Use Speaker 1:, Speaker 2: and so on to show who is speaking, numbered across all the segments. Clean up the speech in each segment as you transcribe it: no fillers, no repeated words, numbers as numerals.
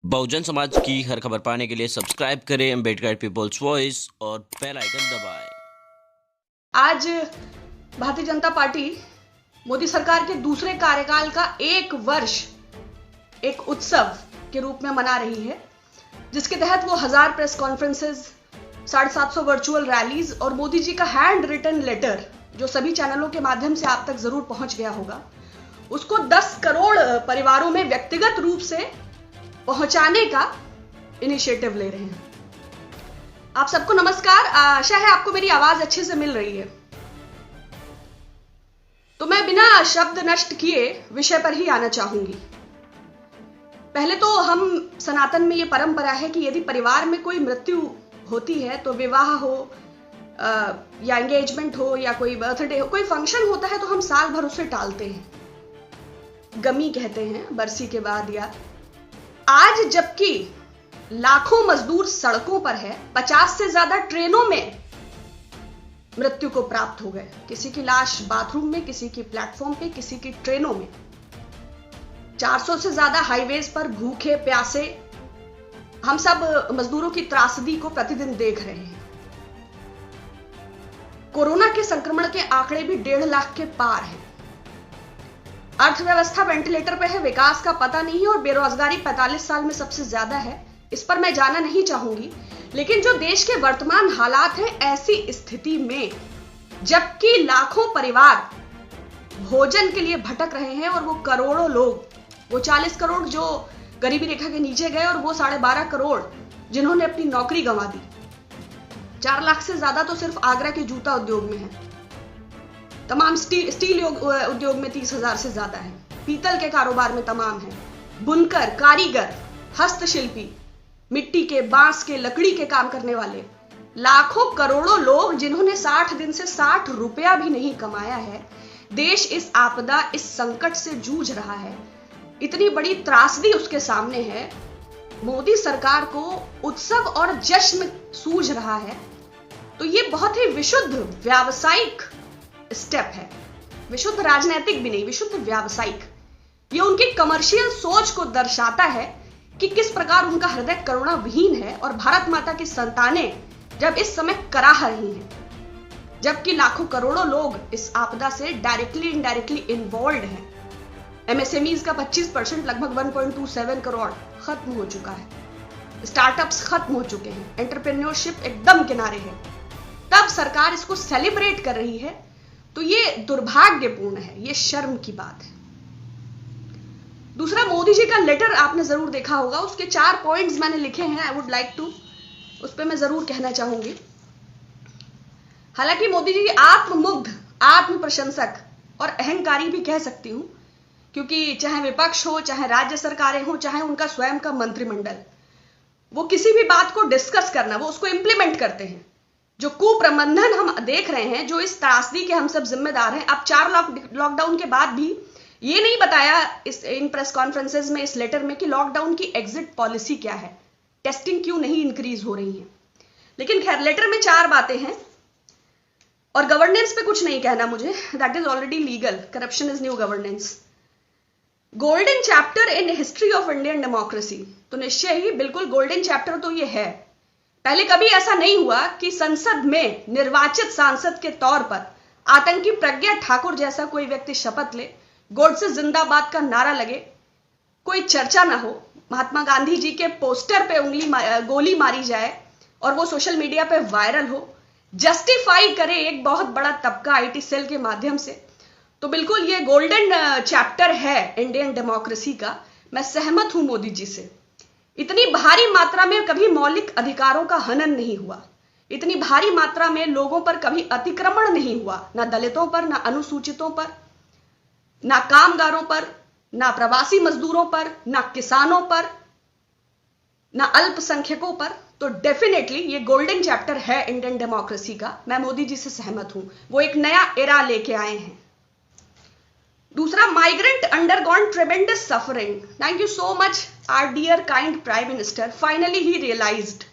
Speaker 1: बहुजन समाज की हर खबर पाने के लिए सब्सक्राइब करें अम्बेडकर पीपल्स वॉइस और बेल आइकन दबाएं।
Speaker 2: आज भारतीय जनता पार्टी मोदी सरकार के दूसरे कार्यकाल का 1 वर्ष एक उत्सव के रूप में मना रही है, जिसके तहत वो 1000 प्रेस कॉन्फ्रेंसेज, 750 वर्चुअल रैलीज और मोदी जी का हैंड रिटन लेटर, जो सभी चैनलों के माध्यम से आप तक जरूर पहुंच गया होगा, उसको 10 करोड़ परिवारों में व्यक्तिगत रूप से पहुंचाने का इनिशिएटिव ले रहे हैं। आप सबको नमस्कार। आशा है आपको मेरी आवाज अच्छे से मिल रही है। तो मैं बिना शब्द नष्ट किए विषय पर ही आना चाहूंगी। पहले तो हम सनातन में ये परंपरा है कि यदि परिवार में कोई मृत्यु होती है तो विवाह हो या एंगेजमेंट हो या कोई बर्थडे हो, कोई फंक्शन होता है तो हम साल भर उसे टालते हैं, गमी कहते हैं बरसी के बाद। या आज जबकि लाखों मजदूर सड़कों पर है, 50 से ज्यादा ट्रेनों में मृत्यु को प्राप्त हो गए, किसी की लाश बाथरूम में, किसी की प्लेटफॉर्म पे, किसी की ट्रेनों में, 400 से ज्यादा हाईवेज पर भूखे प्यासे हम सब मजदूरों की त्रासदी को प्रतिदिन देख रहे हैं। कोरोना के संक्रमण के आंकड़े भी 1.5 लाख के पार हैं। अर्थव्यवस्था वेंटिलेटर पे है, विकास का पता नहीं है और बेरोजगारी 45 साल में सबसे ज्यादा है। इस पर मैं जाना नहीं चाहूंगी, लेकिन जो देश के वर्तमान हालात हैं, ऐसी स्थिति में जबकि लाखों परिवार भोजन के लिए भटक रहे हैं और वो करोड़ों लोग, वो 40 करोड़ जो गरीबी रेखा के नीचे गए और वो 12.5 करोड़ जिन्होंने अपनी नौकरी गंवा दी, 4 लाख से ज्यादा तो सिर्फ आगरा के जूता उद्योग में है। तमाम स्टील उद्योग में 30,000 से ज्यादा है, पीतल के कारोबार में तमाम है, बुनकर, कारीगर, हस्तशिल्पी, मिट्टी के, बांस के, लकड़ी के काम करने वाले लाखों करोड़ों लोग जिन्होंने 60 दिन से 60 रुपया भी नहीं कमाया है। देश इस आपदा, इस संकट से जूझ रहा है, इतनी बड़ी त्रासदी उसके सामने है। मोदी सरकार को उत्सव और जश्न सूझ रहा है, तो ये बहुत ही विशुद्ध व्यावसायिक स्टेप है, विशुद्ध राजनीतिक भी नहीं, विशुद्ध व्यावसायिक। ये उनकी कमर्शियल सोच को दर्शाता है कि किस प्रकार उनका हृदय करुणा विहीन है और भारत माता की संतानें जब इस समय कराह रही हैं, जबकि लाखों करोड़ों लोग इस आपदा से डायरेक्टली इनडायरेक्टली इन्वॉल्व हैं। एमएसएमईज का 25% लगभग 1.27 करोड़ खत्म हो चुका है, स्टार्टअप्स खत्म हो चुके हैं, एंटरप्रेन्योरशिप एकदम किनारे है, तब सरकार इसको सेलिब्रेट कर रही है, तो ये दुर्भाग्यपूर्ण है, ये शर्म की बात है। दूसरा, मोदी जी का लेटर आपने जरूर देखा होगा, उसके 4 पॉइंट्स मैंने लिखे हैं, आई वुड लाइक टू, उस पर मैं जरूर कहना चाहूंगी। हालांकि मोदी जी आत्ममुग्ध, आत्म प्रशंसक और अहंकारी भी कह सकती हूं, क्योंकि चाहे विपक्ष हो, चाहे राज्य सरकारें हो, चाहे उनका स्वयं का मंत्रिमंडल, वो किसी भी बात को डिस्कस करना, वो उसको इंप्लीमेंट करते हैं। जो कुप्रबंधन हम देख रहे हैं, जो इस त्रासदी के हम सब जिम्मेदार हैं, अब 4 लॉकडाउन के बाद भी ये नहीं बताया इन प्रेस कॉन्फ्रेंसेज में, इस लेटर में, कि लॉकडाउन की एग्जिट पॉलिसी क्या है, टेस्टिंग क्यों नहीं इंक्रीज हो रही है। लेकिन खैर, लेटर में 4 बातें हैं और गवर्नेंस पे कुछ नहीं कहना मुझे, that is already legal, corruption is new governance. Golden chapter in history of Indian democracy, तो निश्चय ही बिल्कुल गोल्डन चैप्टर तो ये है। पहले कभी ऐसा नहीं हुआ कि संसद में निर्वाचित सांसद के तौर पर आतंकी प्रज्ञा ठाकुर जैसा कोई व्यक्ति शपथ ले, गोडसे जिंदाबाद का नारा लगे, कोई चर्चा ना हो, महात्मा गांधी जी के पोस्टर पे गोली मारी जाए और वो सोशल मीडिया पे वायरल हो, जस्टिफाई करे एक बहुत बड़ा तबका आईटी सेल के माध्यम से। तो बिल्कुल ये गोल्डन चैप्टर है इंडियन डेमोक्रेसी का। मैं सहमत हूं मोदी जी से। इतनी भारी मात्रा में कभी मौलिक अधिकारों का हनन नहीं हुआ, इतनी भारी मात्रा में लोगों पर कभी अतिक्रमण नहीं हुआ, ना दलितों पर, ना अनुसूचितों पर, ना कामगारों पर, ना प्रवासी मजदूरों पर, ना किसानों पर, ना अल्पसंख्यकों पर। तो डेफिनेटली ये गोल्डन चैप्टर है इंडियन डेमोक्रेसी का। मैं मोदी जी से सहमत हूं, वो एक नया एरा लेके आए हैं। दूसरा, migrant undergone tremendous suffering. Thank you so much our dear kind prime minister, finally he realised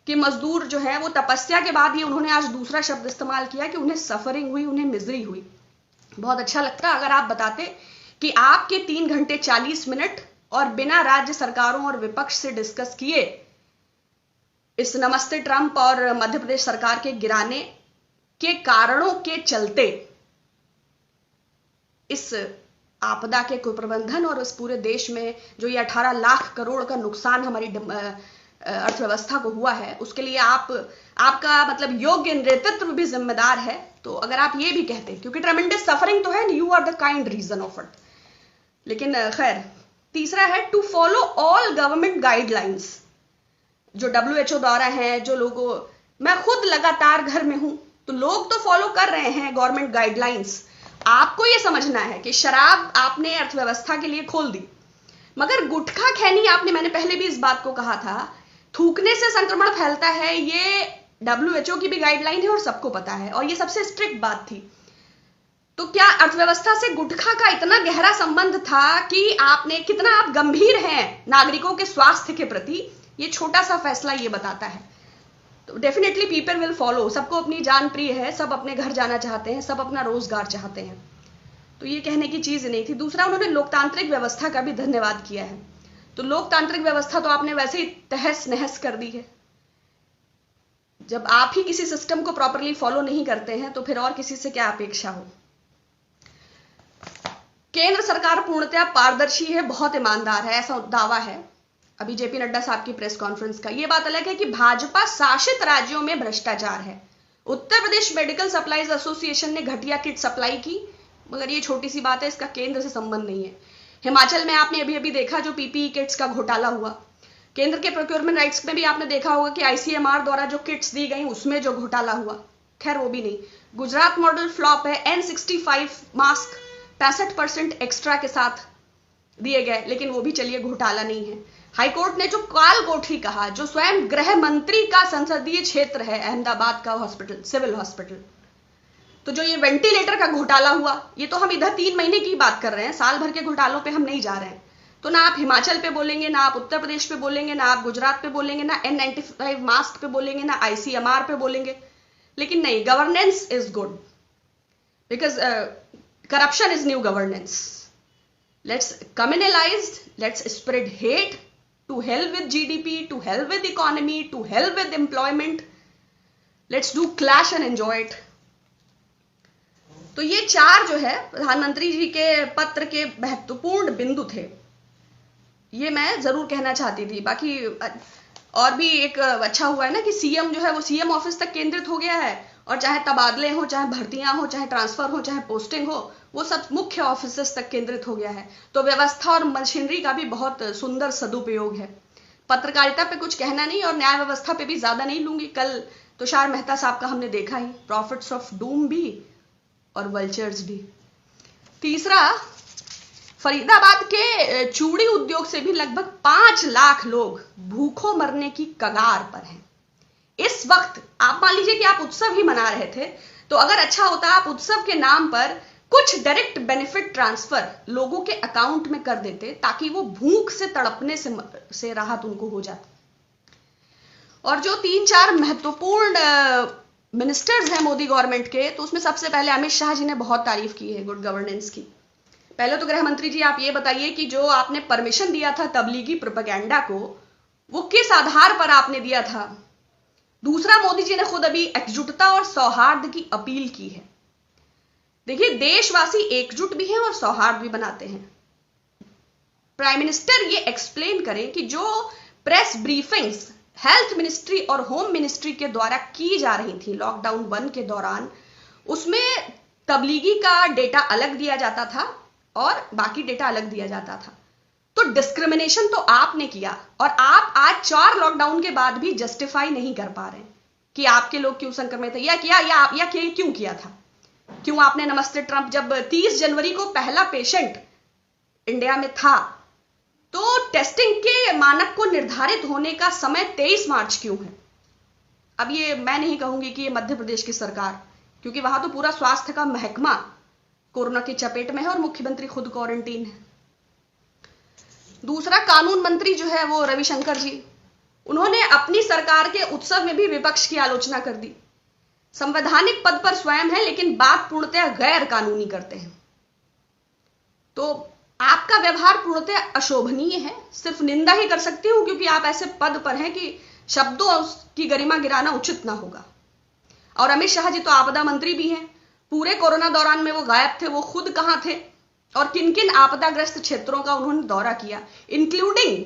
Speaker 2: कि मजदूर जो है वो तपस्या के बाद, ये उन्होंने आज दूसरा शब्द इस्तेमाल किया कि उन्हें सफरिंग हुई, उन्हें मिजरी हुई। बहुत अच्छा लगता अगर आप बताते कि आपके 3 घंटे 40 मिनट और बिना राज्य सरकारों और विपक्ष से डिस्कस किए इस नमस्ते ट्रंप और मध्य प्रदेश सरकार के गिराने के कारणों के चलते इस आपदा के कुप्रबंधन और इस पूरे देश में जो ये 18 लाख करोड़ का नुकसान हमारी अर्थव्यवस्था को हुआ है, उसके लिए आपका मतलब योग्य नेतृत्व भी जिम्मेदार है। तो अगर आप ये भी कहते हैं, क्योंकि ट्रेमेंडस सफरिंग तो है, you are the kind reason of it. लेकिन खैर, तीसरा है to follow all government guidelines जो WHO द्वारा है। जो लोगों, मैं खुद लगातार घर में हूं तो लोग तो फॉलो कर रहे हैं गवर्नमेंट गाइडलाइंस। आपको यह समझना है कि शराब आपने अर्थव्यवस्था के लिए खोल दी, मगर गुटखा खैनी आपने, मैंने पहले भी इस बात को कहा था, थूकने से संक्रमण फैलता है। ये WHO की भी गाइडलाइन है और सबको पता है, और ये सबसे स्ट्रिक्ट बात थी। तो क्या अर्थव्यवस्था से गुटखा का इतना गहरा संबंध था कि आपने, कितना आप गंभीर हैं नागरिकों के स्वास्थ्य के प्रति, ये छोटा सा फैसला ये बताता है। तो डेफिनेटली पीपल विल फॉलो। सबको अपनी जान प्रिय है, सब अपने घर जाना चाहते हैं, सब अपना रोजगार चाहते हैं, तो ये कहने की चीज नहीं थी। दूसरा, उन्होंने लोकतांत्रिक व्यवस्था का भी धन्यवाद किया है। तो लोकतांत्रिक व्यवस्था तो आपने वैसे ही तहस नहस कर दी है। जब आप ही किसी सिस्टम को प्रॉपरली फॉलो नहीं करते हैं तो फिर और किसी से क्या अपेक्षा हो। केंद्र सरकार पूर्णतः पारदर्शी है, बहुत ईमानदार है, ऐसा दावा है अभी JP नड्डा साहब की प्रेस कॉन्फ्रेंस का। यह बात अलग है कि भाजपा शासित राज्यों में भ्रष्टाचार है। Uttar Pradesh medical supplies association ने घटिया किट सप्लाई की, मगर ये छोटी सी बात है, इसका केंद्र से संबंध नहीं है। हिमाचल में आपने अभी अभी देखा जो PPE किट्स का घोटाला हुआ। केंद्र के प्रोक्योरमेंट राइट्स में भी आपने देखा होगा कि ICMR द्वारा जो किट्स दी गई उसमें जो घोटाला हुआ। खैर वो भी नहीं। गुजरात मॉडल फ्लॉप है। N95 मास्क 65% एक्स्ट्रा के साथ दिए गए, लेकिन वो भी चलिए घोटाला नहीं है। हाईकोर्ट ने जो काल कोठरी कहा, जो स्वयं गृह मंत्री का संसदीय क्षेत्र है अहमदाबाद का हॉस्पिटल, सिविल हॉस्पिटल, तो जो ये वेंटिलेटर का घोटाला हुआ, ये तो हम इधर 3 महीने की बात कर रहे हैं, साल भर के घोटालों पे हम नहीं जा रहे हैं। तो ना आप हिमाचल पे बोलेंगे, ना आप उत्तर प्रदेश पे बोलेंगे, ना आप गुजरात पे बोलेंगे, ना N95 मास्क पे बोलेंगे, ना ICMR पे बोलेंगे। लेकिन नहीं, governance is good because corruption is new governance. Let's communalise, let's spread hate, to hell with GDP, to hell with economy, to hell with employment. Let's do clash and enjoy it. तो ये 4 जो है प्रधानमंत्री जी के पत्र के महत्वपूर्ण बिंदु थे, ये मैं जरूर कहना चाहती थी। बाकी और भी एक अच्छा हुआ है ना कि CM जो है वो CM ऑफिस तक केंद्रित हो गया है, और चाहे तबादले हो, चाहे भर्तियां हो, चाहे ट्रांसफर हो, चाहे पोस्टिंग हो, वो सब मुख्य ऑफिस तक केंद्रित हो गया है। तो व्यवस्था और मशीनरी का भी बहुत सुंदर सदुपयोग है। पत्रकारिता पे कुछ कहना नहीं, और न्याय व्यवस्था पे भी ज्यादा नहीं लूंगी। कल तुषार मेहता साहब का हमने देखा ही, प्रॉफिट्स ऑफ डूम भी और वल्चर्स भी। तीसरा, फरीदाबाद के चूड़ी उद्योग से भी लगभग 5 लाख लोग भूखों मरने की कगार पर हैं। इस वक्त आप मान लीजिए कि आप उत्सव ही मना रहे थे, तो अगर अच्छा होता आप उत्सव के नाम पर कुछ डायरेक्ट बेनिफिट ट्रांसफर लोगों के अकाउंट में कर देते, ताकि वो भूख से तड़पने से राहत उनको हो जाती। और जो 3-4 महत्वपूर्ण मिनिस्टर्स हैं मोदी गवर्नमेंट के, तो उसमें सबसे पहले अमित शाह जी ने बहुत तारीफ की है गुड गवर्नेंस की। पहले तो गृह मंत्री जी आप ये बताइए कि जो आपने परमिशन दिया था तबलीगी प्रोपेगेंडा को, वो किस आधार पर आपने दिया था। दूसरा, मोदी जी ने खुद अभी एकजुटता और सौहार्द की अपील की है। देखिए, देशवासी एकजुट भी हैं और सौहार्द भी बनाते हैं। प्राइम मिनिस्टर ये एक्सप्लेन करें कि जो प्रेस ब्रीफिंग्स हेल्थ मिनिस्ट्री और होम मिनिस्ट्री के द्वारा की जा रही थी लॉकडाउन 1 के दौरान, उसमें तबलीगी का डेटा अलग दिया जाता था और बाकी डेटा अलग दिया जाता था। तो डिस्क्रिमिनेशन तो आपने किया, और आप आज 4 लॉकडाउन के बाद भी जस्टिफाई नहीं कर पा रहे कि आपके लोग क्यों संक्रमित है, या क्यों किया था। क्यों आपने नमस्ते ट्रंप, जब 30 जनवरी को पहला पेशेंट इंडिया में था, तो टेस्टिंग के मानक को निर्धारित होने का समय 23 मार्च क्यों है। अब ये मैं नहीं कहूंगी कि ये मध्य प्रदेश की सरकार, क्योंकि वहां तो पूरा स्वास्थ्य का महकमा कोरोना की चपेट में है और मुख्यमंत्री खुद क्वारंटीन है। दूसरा, कानून मंत्री जो है वो रविशंकर जी, उन्होंने अपनी सरकार के उत्सव में भी विपक्ष की आलोचना कर दी। संवैधानिक पद पर स्वयं है, लेकिन बात पूर्णतः गैर कानूनी करते हैं। तो आपका व्यवहार पूर्णतः अशोभनीय है। सिर्फ निंदा ही कर सकती हूं क्योंकि आप ऐसे पद पर हैं कि शब्दों की गरिमा गिराना उचित ना होगा। और अमित शाह जी तो आपदा मंत्री भी हैं। पूरे कोरोना दौरान में वो गायब थे। वो खुद कहां थे और किन किन आपदाग्रस्त क्षेत्रों का उन्होंने दौरा किया, इंक्लूडिंग